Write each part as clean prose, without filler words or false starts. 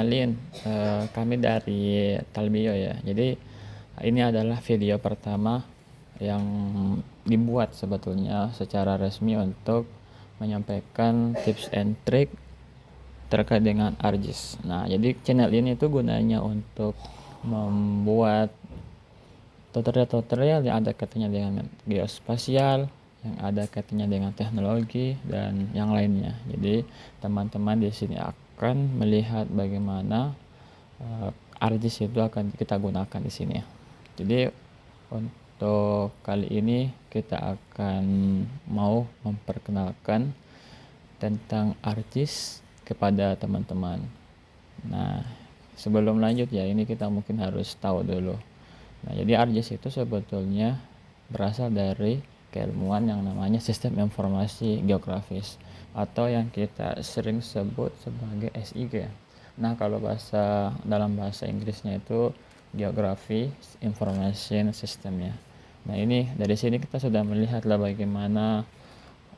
kenalin, kami dari Talbio ya. Jadi ini adalah video pertama yang dibuat sebetulnya secara resmi untuk menyampaikan tips and trick terkait dengan ArcGIS. Nah, jadi channel ini tuh gunanya untuk membuat tutorial-tutorial yang ada kaitannya dengan geospasial, yang ada kaitannya dengan teknologi dan yang lainnya. Jadi teman-teman di sini akan melihat bagaimana ArcGIS itu akan kita gunakan di sini. Jadi untuk kali ini kita akan mau memperkenalkan tentang ArcGIS kepada teman-teman. Nah, sebelum lanjut ya, ini kita mungkin harus tahu dulu. Nah, jadi ArcGIS itu sebetulnya berasal dari keilmuan yang namanya sistem informasi geografis atau yang kita sering sebut sebagai SIG. Nah, kalau dalam bahasa Inggrisnya itu Geography Information System ya. Nah, ini dari sini kita sudah melihatlah bagaimana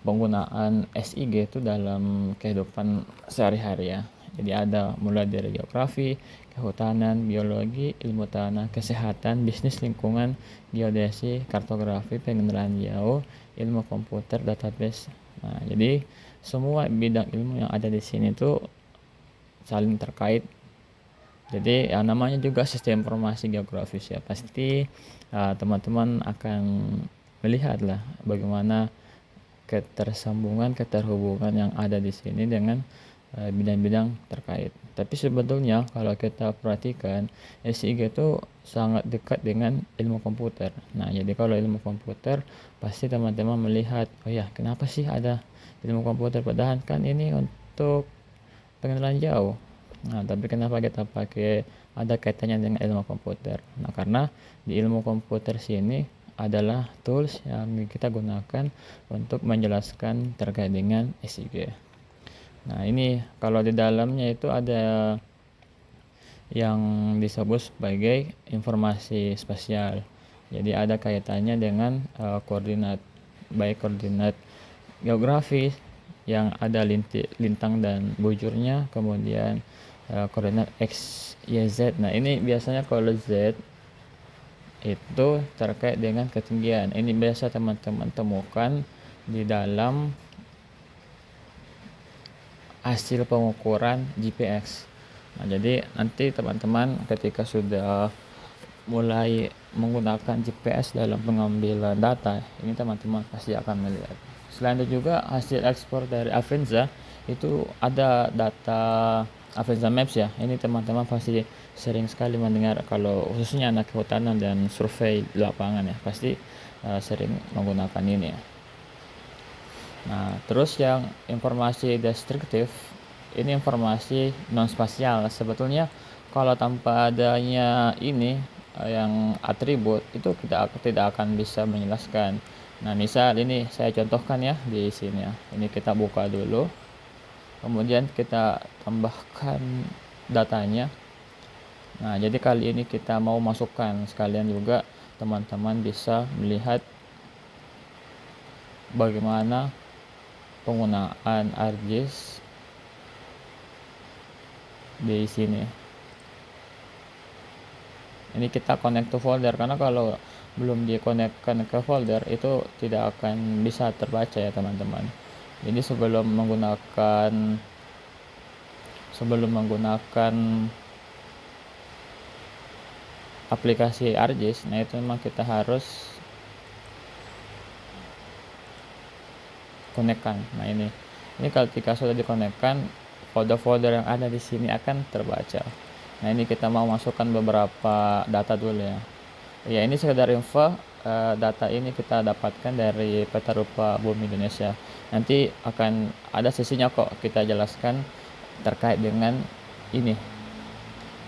penggunaan SIG itu dalam kehidupan sehari-hari ya. Jadi ada mulai dari geografi, kehutanan, biologi, ilmu tanah, kesehatan, bisnis lingkungan, geodesi, kartografi, pengenalan jauh, ilmu komputer, database. Nah, jadi semua bidang ilmu yang ada di sini tuh saling terkait. Jadi yang namanya juga sistem informasi geografis ya. Pasti teman-teman akan melihat lah bagaimana keterhubungan yang ada di sini dengan bidang-bidang terkait. Tapi sebetulnya kalau kita perhatikan SIG itu sangat dekat dengan ilmu komputer. Nah, jadi kalau ilmu komputer pasti teman-teman melihat, oh ya, kenapa sih ada ilmu komputer padahal kan ini untuk pengenalan jauh. Nah, tapi kenapa kita pakai ada kaitannya dengan ilmu komputer? Nah, karena di ilmu komputer sini adalah tools yang kita gunakan untuk menjelaskan terkait dengan SIG. Nah, ini kalau di dalamnya itu ada yang disebut sebagai informasi spasial. Jadi ada kaitannya dengan koordinat, baik koordinat geografis yang ada lintang dan bujurnya, kemudian koordinat X, Y, Z. Nah, ini biasanya kalau Z itu terkait dengan ketinggian. Ini biasa teman-teman temukan di dalam hasil pengukuran GPS. Nah, jadi nanti teman-teman ketika sudah mulai menggunakan GPS dalam pengambilan data, ini teman-teman pasti akan melihat. Selain itu juga hasil ekspor dari Avenza itu ada data Avenza Maps ya. Ini teman-teman pasti sering sekali mendengar, kalau khususnya anak kehutanan dan survei lapangan ya, pasti sering menggunakan ini ya. Nah, terus yang informasi deskriptif, ini informasi non spasial. Sebetulnya kalau tanpa adanya ini yang atribut itu kita tidak akan bisa menjelaskan. Nah, misal ini saya contohkan ya di sini ya. Ini kita buka dulu. Kemudian kita tambahkan datanya. Nah, jadi kali ini kita mau masukkan sekalian juga teman-teman bisa melihat bagaimana penggunaan ArcGIS di sini. Ini kita connect to folder, karena kalau belum dikonekkan ke folder itu tidak akan bisa terbaca ya teman-teman. Jadi sebelum menggunakan aplikasi ArcGIS, nah itu memang kita harus konekkan. Nah, ini ketika sudah dikonekkan, folder-folder yang ada di sini akan terbaca. Nah, ini kita mau masukkan beberapa data dulu ya. Ya, ini sekedar info, data ini kita dapatkan dari peta rupa bumi Indonesia. Nanti akan ada sesinya kok kita jelaskan terkait dengan ini.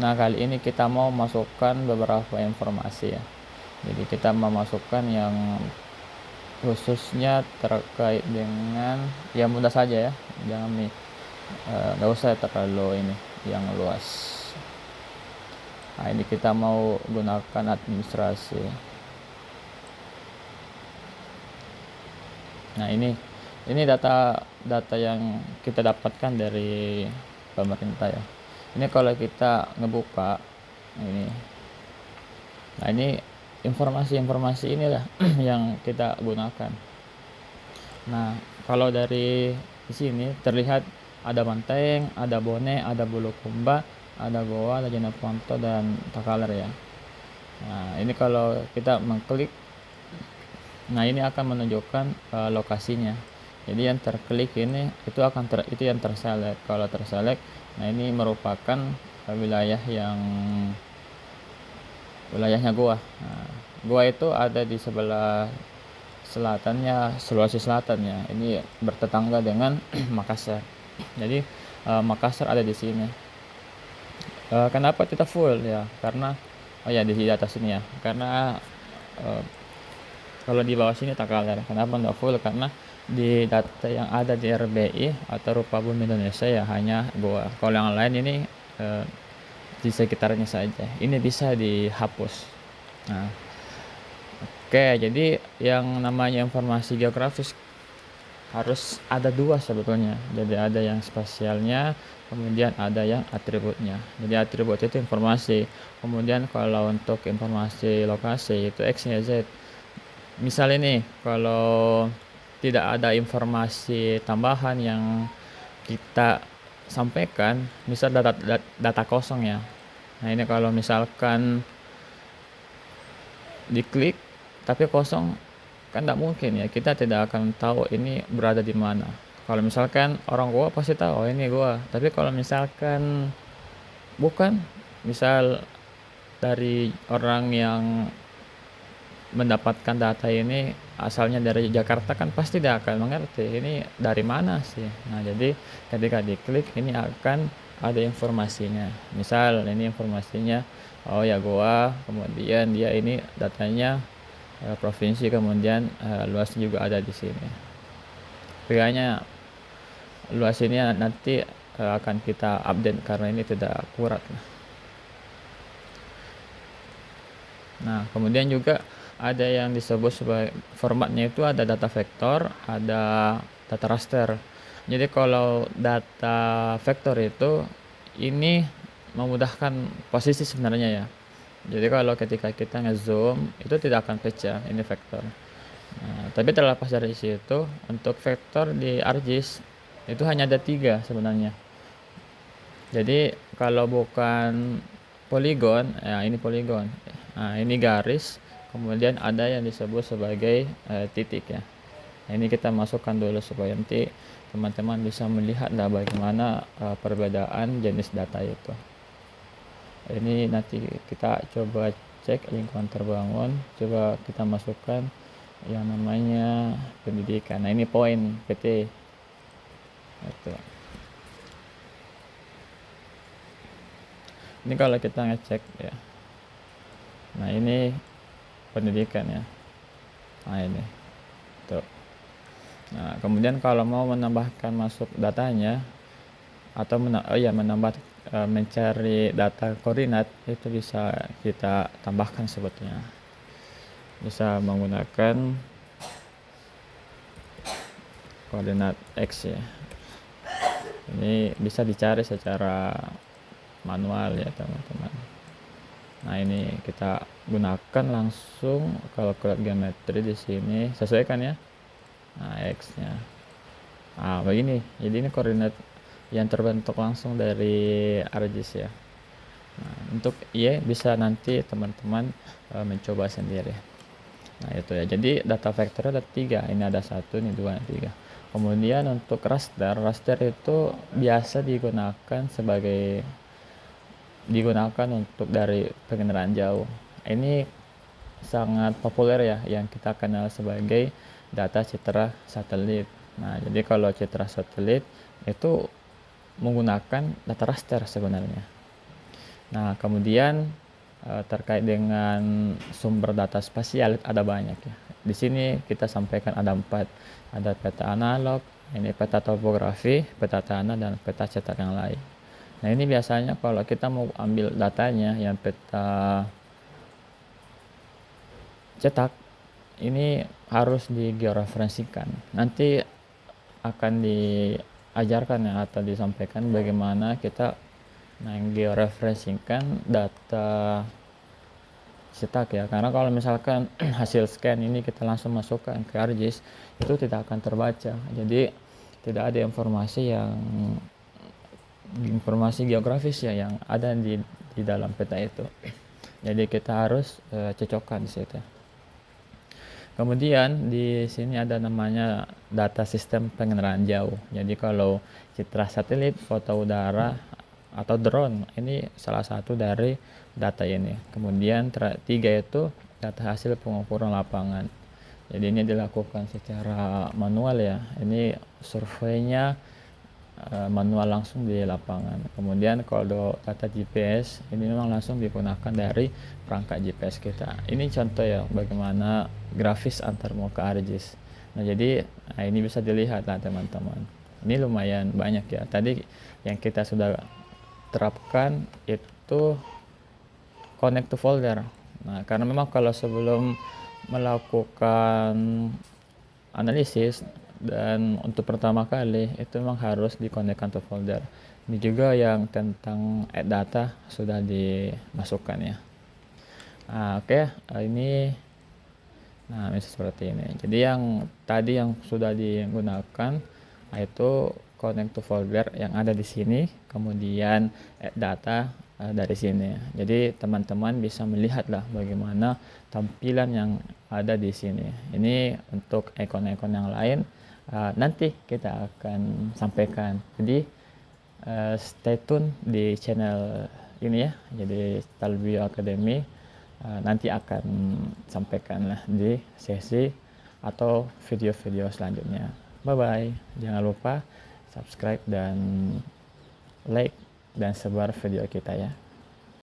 Nah, kali ini kita mau masukkan beberapa informasi ya. Jadi kita mau masukkan yang khususnya terkait dengan ya mudah saja ya, jangan nggak usah terlalu ini yang luas. Nah, ini kita mau gunakan administrasi. Nah, ini data yang kita dapatkan dari pemerintah ya. Ini kalau kita ngebuka ini, nah ini informasi-informasi inilah yang kita gunakan. Nah, kalau dari di sini terlihat ada Banteng, ada Bone, ada Bulukumba, ada Goa, ada Jeneponto dan Takalar ya. Nah, ini kalau kita mengklik, nah ini akan menunjukkan lokasinya. Jadi yang terklik ini itu akan itu yang terselect. Kalau terselect, nah ini merupakan wilayahnya Goa. Nah, Goa itu ada di sebelah selatannya, Sulawesi Selatan ya. Ini bertetangga dengan Makassar. Jadi Makassar ada di sini. Kenapa tidak full ya? Karena di atas sini ya. Karena kalau di bawah sini Takalar. Kenapa tidak full? Karena di data yang ada di RBI atau Rupa Bumi Indonesia ya hanya Goa. Kalau yang lain ini di sekitarnya saja. Ini bisa dihapus. Nah, oke, jadi yang namanya informasi geografis harus ada dua sebetulnya. Jadi ada yang spasialnya, kemudian ada yang atributnya. Jadi atribut itu informasi. Kemudian kalau untuk informasi lokasi itu X, Y, Z. Misal ini kalau tidak ada informasi tambahan yang kita sampaikan, misal data kosong ya. Nah ini kalau misalkan diklik tapi kosong, kan tidak mungkin ya, kita tidak akan tahu ini berada di mana. Kalau misalkan orang Goa pasti tahu ini Goa, tapi kalau misalkan bukan, misal dari orang yang mendapatkan data ini asalnya dari Jakarta, kan pasti dia akan mengerti ini dari mana sih. Nah jadi ketika diklik ini akan ada informasinya. Misal ini informasinya, oh ya Goa, kemudian dia ini datanya provinsi, kemudian luasnya juga ada di sini. Pokoknya luas ini nanti akan kita update karena ini tidak akurat. Nah kemudian juga ada yang disebut sebagai formatnya itu ada data vektor, ada data raster. Jadi kalau data vektor itu ini memudahkan posisi sebenarnya ya. Jadi kalau ketika kita ngezoom itu tidak akan pecah, ini vektor. Nah, tapi terlepas dari situ, untuk vektor di ArcGIS itu hanya ada 3 sebenarnya. Jadi kalau bukan poligon, ya ini poligon. Nah, ini garis, kemudian ada yang disebut sebagai titik ya. Nah, ini kita masukkan dulu supaya nanti teman-teman bisa melihat bagaimana perbedaan jenis data itu. Ini nanti kita coba cek lingkungan terbangun, coba kita masukkan yang namanya pendidikan. Nah ini poin PT itu. Ini kalau kita ngecek ya, nah ini pendidikan ya, nah ini tuh. Nah kemudian kalau mau menambahkan masuk datanya atau menambah mencari data koordinat, itu bisa kita tambahkan sebetulnya, bisa menggunakan koordinat X ya. Ini bisa dicari secara manual ya teman-teman. Nah ini kita gunakan langsung kalkulator geometri di sini, sesuaikan ya. Nah X-nya. Nah begini, jadi ini koordinat yang terbentuk langsung dari ArcGIS ya. Nah, untuk Y bisa nanti teman-teman mencoba sendiri. Nah itu ya, jadi data vektornya ada 3, ini ada 1, ini 2, 3. Kemudian untuk raster itu biasa digunakan untuk dari pengenalan jauh. Ini sangat populer ya, yang kita kenal sebagai data citra satelit. Nah jadi kalau citra satelit itu menggunakan data raster sebenarnya. Nah kemudian terkait dengan sumber data spasial ada banyak ya. Di sini kita sampaikan ada 4, ada peta analog, ini peta topografi, peta tanah, dan peta cetak yang lain. Nah ini biasanya kalau kita mau ambil datanya yang peta cetak ini harus digeoreferensikan. Nanti akan diajarkan ya atau disampaikan bagaimana kita Nah, yang georeferensikan data cetak ya, karena kalau misalkan hasil scan ini kita langsung masukkan ke ArcGIS, itu tidak akan terbaca. Jadi tidak ada informasi geografis ya yang ada di dalam peta itu. Jadi kita harus cocokkan di situ. Kemudian di sini ada namanya data sistem pengenalan jauh. Jadi kalau citra satelit, foto udara, atau drone, ini salah satu dari data ini. Kemudian tiga itu data hasil pengukuran lapangan. Jadi ini dilakukan secara manual ya. Ini surveinya manual langsung di lapangan. Kemudian kalau data GPS ini memang langsung digunakan dari perangkat GPS kita. Ini contoh ya bagaimana grafis antar muka ArcGIS. Nah jadi ini bisa dilihat lah teman-teman. Ini lumayan banyak ya. Tadi yang kita sudah terapkan itu connect to folder. Nah karena memang kalau sebelum melakukan analisis dan untuk pertama kali itu memang harus dikonekkan ke folder. Ini juga yang tentang add data sudah dimasukkan ya. Oke. Ini bisa seperti ini. Jadi yang tadi yang sudah digunakan itu connect to folder yang ada di sini, kemudian add data dari sini. Jadi teman-teman bisa melihatlah bagaimana tampilan yang ada di sini. Ini untuk ikon-ikon yang lain nanti kita akan sampaikan. Jadi stay tune di channel ini ya. Jadi Stalvio Academy nanti akan sampaikan lah di sesi atau video-video selanjutnya. Bye bye. Jangan lupa subscribe dan like dan sebar video kita ya.